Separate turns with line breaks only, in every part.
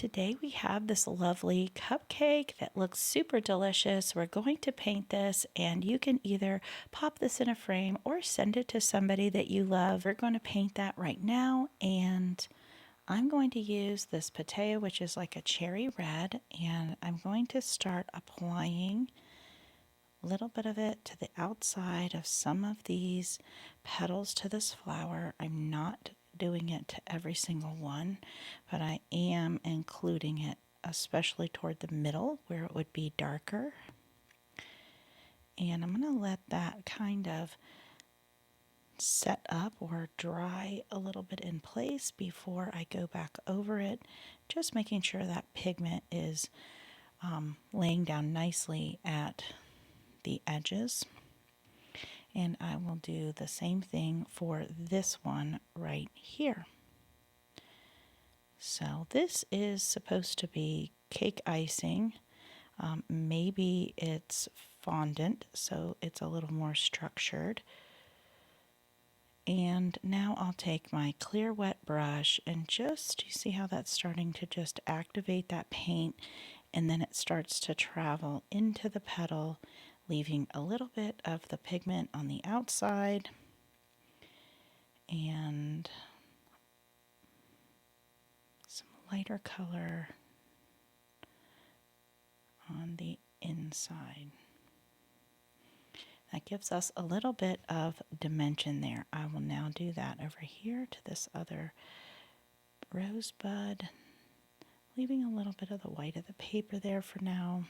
Today we have this lovely cupcake that looks super delicious. We're going to paint this, and you can either pop this in a frame or send it to somebody that you love. We're going to paint that right now, and I'm going to use this pateo, which is like a cherry red, and I'm going to start applying a little bit of it to the outside of some of these petals to this flower. I'm not doing it to every single one, but I am including it especially toward the middle where it would be darker. And I'm going to let that kind of set up or dry a little bit in place before I go back over it, just making sure that pigment is laying down nicely at the edges. And I will do the same thing for this one right here. So this is supposed to be cake icing. Maybe it's fondant, so it's a little more structured. And now I'll take my clear wet brush and just, you see how that's starting to just activate that paint, and then it starts to travel into the petal, leaving a little bit of the pigment on the outside and some lighter color on the inside. That gives us a little bit of dimension there. I will now do that over here to this other rosebud, leaving a little bit of the white of the paper there for now.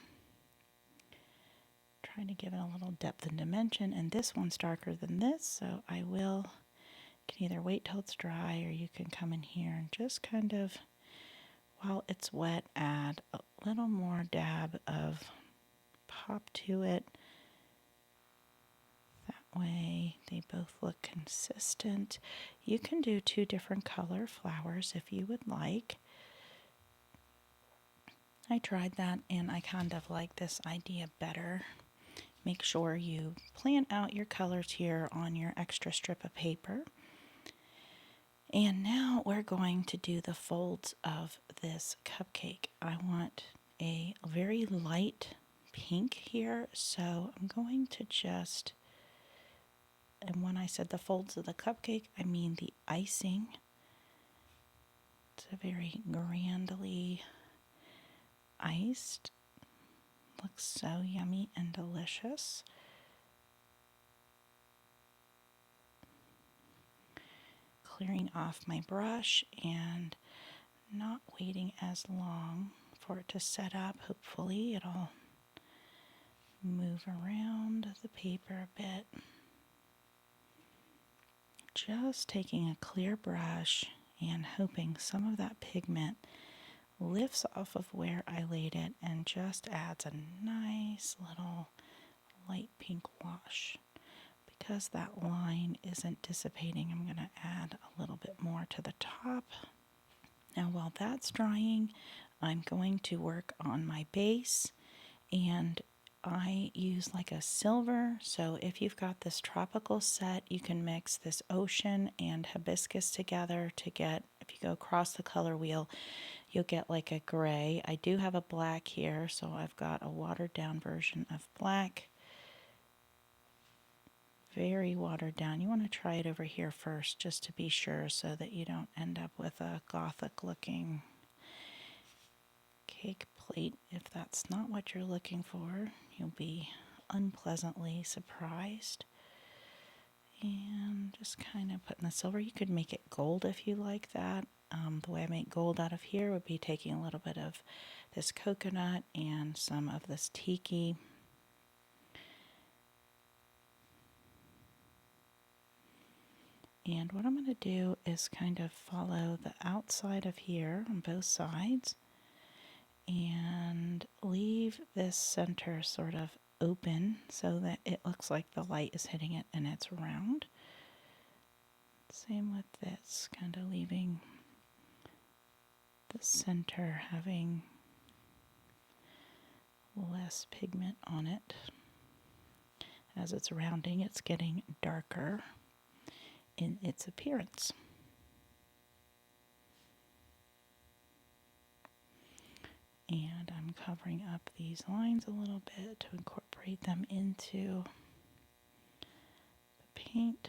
Trying to give it a little depth and dimension, and this one's darker than this, so I will, you can either wait till it's dry or you can come in here and just kind of, while it's wet, add a little more dab of pop to it. That way they both look consistent. You can do two different color flowers if you would like. I tried that and I kind of like this idea better. Make sure you plan out your colors here on your extra strip of paper. And now we're going to do the folds of this cupcake. I want a very light pink here, so I'm going to just, and when I said the folds of the cupcake, I mean the icing. It's a very grandly iced. Looks so yummy and delicious. Clearing off my brush and not waiting as long for it to set up. Hopefully it'll move around the paper a bit. Just taking a clear brush and hoping some of that pigment lifts off of where I laid it and just adds a nice little light pink wash. Because that line isn't dissipating, I'm going to add a little bit more to the top. Now while that's drying, I'm going to work on my base, and I use like a silver, so if you've got this tropical set, you can mix this ocean and hibiscus together to get, if you go across the color wheel, you'll get like a gray. I do have a black here, so I've got a watered down version of black. Very watered down. You want to try it over here first just to be sure so that you don't end up with a gothic looking cake plate. If that's not what you're looking for, you'll be unpleasantly surprised. And just kind of putting the silver. You could make it gold if you like that. The way I make gold out of here would be taking a little bit of this coconut and some of this tiki. And what I'm going to do is kind of follow the outside of here on both sides and leave this center sort of open so that it looks like the light is hitting it and it's round. Same with this, kind of leaving the center having less pigment on it. As it's rounding, it's getting darker in its appearance. And I'm covering up these lines a little bit to incorporate them into the paint.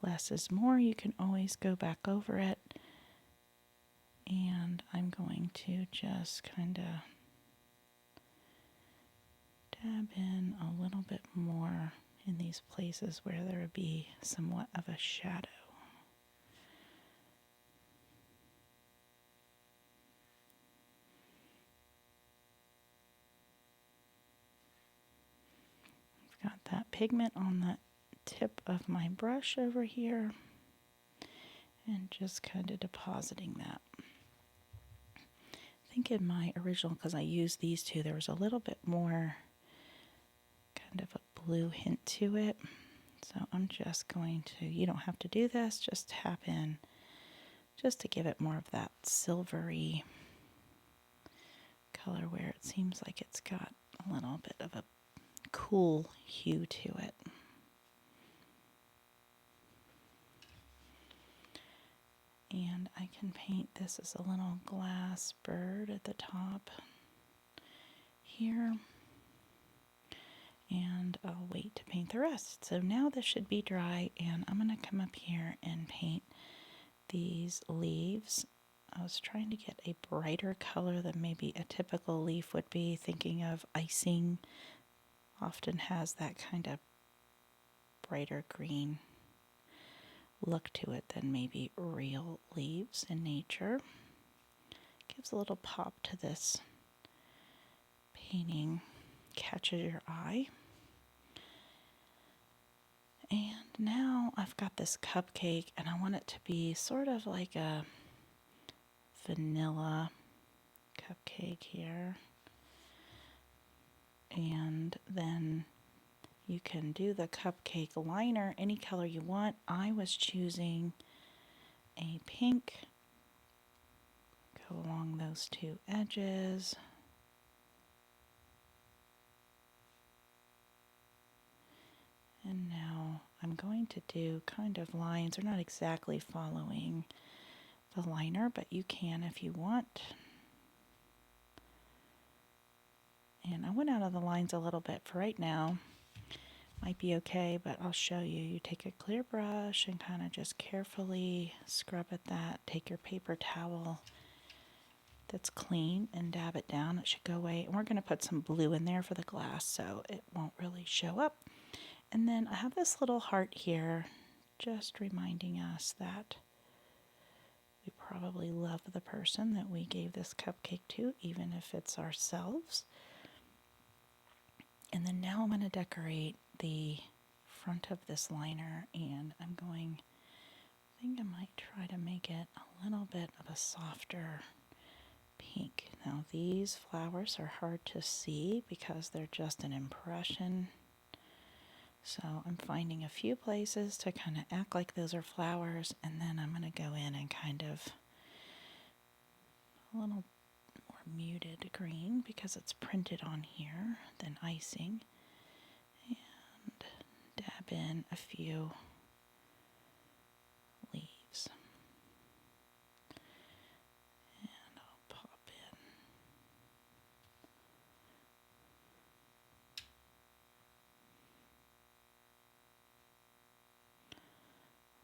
Less is more. You can always go back over it. And I'm going to just kind of dab in a little bit more in these places where there would be somewhat of a shadow. I've got that pigment on the tip of my brush over here and just kind of depositing that. I think in my original, because I used these two, there was a little bit more kind of a blue hint to it. So I'm just going to, you don't have to do this, just tap in just to give it more of that silvery color where it seems like it's got a little bit of a cool hue to it. And I can paint this as a little glass bird at the top here. And I'll wait to paint the rest. So now this should be dry, and I'm going to come up here and paint these leaves. I was trying to get a brighter color than maybe a typical leaf would be, thinking of icing. Often has that kind of brighter green look to it than maybe real leaves in nature. Gives a little pop to this painting, catches your eye. And now I've got this cupcake, and I want it to be sort of like a vanilla cupcake here. And then you can do the cupcake liner any color you want. I was choosing a pink. Go along those two edges. And now I'm going to do kind of lines. They're not exactly following the liner, but you can if you want. And I went out of the lines a little bit for right now. Might be okay, but I'll show you. You take a clear brush and kind of just carefully scrub at that. Take your paper towel that's clean and dab it down. It should go away. And we're going to put some blue in there for the glass so it won't really show up. And then I have this little heart here, just reminding us that we probably love the person that we gave this cupcake to, even if it's ourselves. And then now I'm going to decorate the front of this liner, and I think I might try to make it a little bit of a softer pink. Now these flowers are hard to see because they're just an impression. So I'm finding a few places to kind of act like those are flowers, and then I'm going to go in and kind of a little more muted green because it's printed on here than icing, and dab in a few leaves. And I'll pop in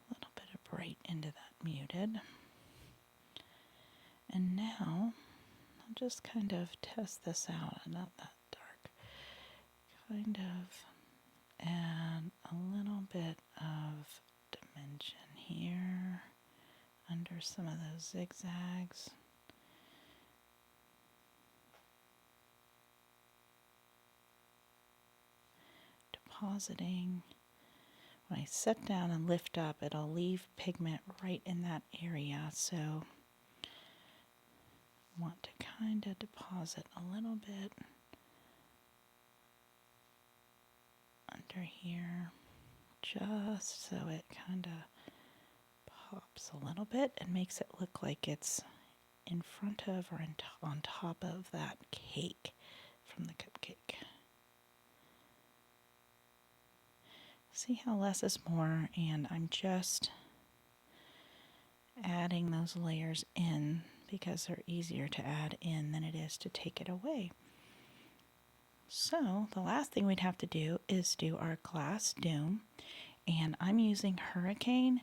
a little bit of bright into that muted. And now I'll just kind of test this out, not that dark, kind of add a little bit of dimension here under some of those zigzags. Depositing. When I set down and lift up, it'll leave pigment right in that area, so I want to kind of deposit a little bit under here, just so it kind of pops a little bit and makes it look like it's in front of or on top of that cake from the cupcake. See how less is more, and I'm just adding those layers in because they're easier to add in than it is to take it away. So the last thing we'd have to do is do our glass dome, and I'm using Hurricane.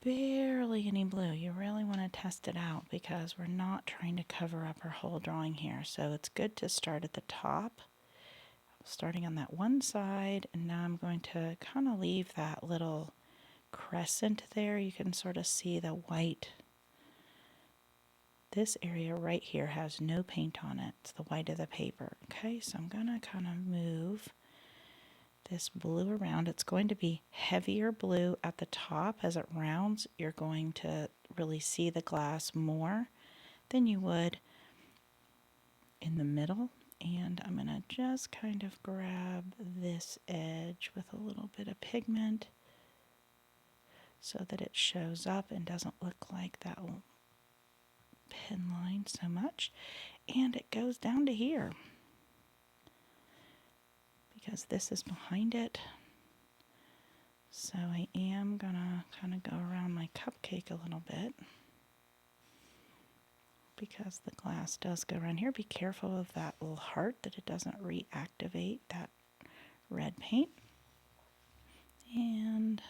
Barely any blue. You really want to test it out because we're not trying to cover up our whole drawing here. So it's good to start at the top, starting on that one side, and now I'm going to kind of leave that little crescent there. You can sort of see the white. This area right here has no paint on it. It's the white of the paper. Okay, so I'm going to kind of move this blue around. It's going to be heavier blue at the top. As it rounds, you're going to really see the glass more than you would in the middle. And I'm going to just kind of grab this edge with a little bit of pigment so that it shows up and doesn't look like that pin line so much. And it goes down to here, because this is behind it. So I am gonna kind of go around my cupcake a little bit because the glass does go around here. Be careful of that little heart, that it doesn't reactivate that red paint. And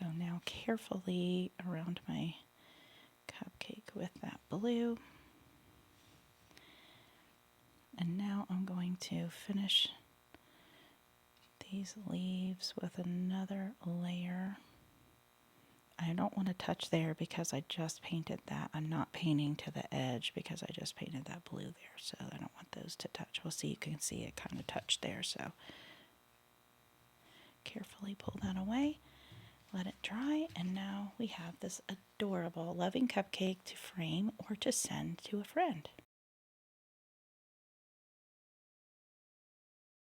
go now carefully around my cupcake with that blue. And now I'm going to finish these leaves with another layer. I don't want to touch there because I just painted that. I'm not painting to the edge because I just painted that blue there, so I don't want those to touch. We'll see, you can see it kind of touched there, so carefully pull that away, let it dry, and now we have this adorable loving cupcake to frame or to send to a friend.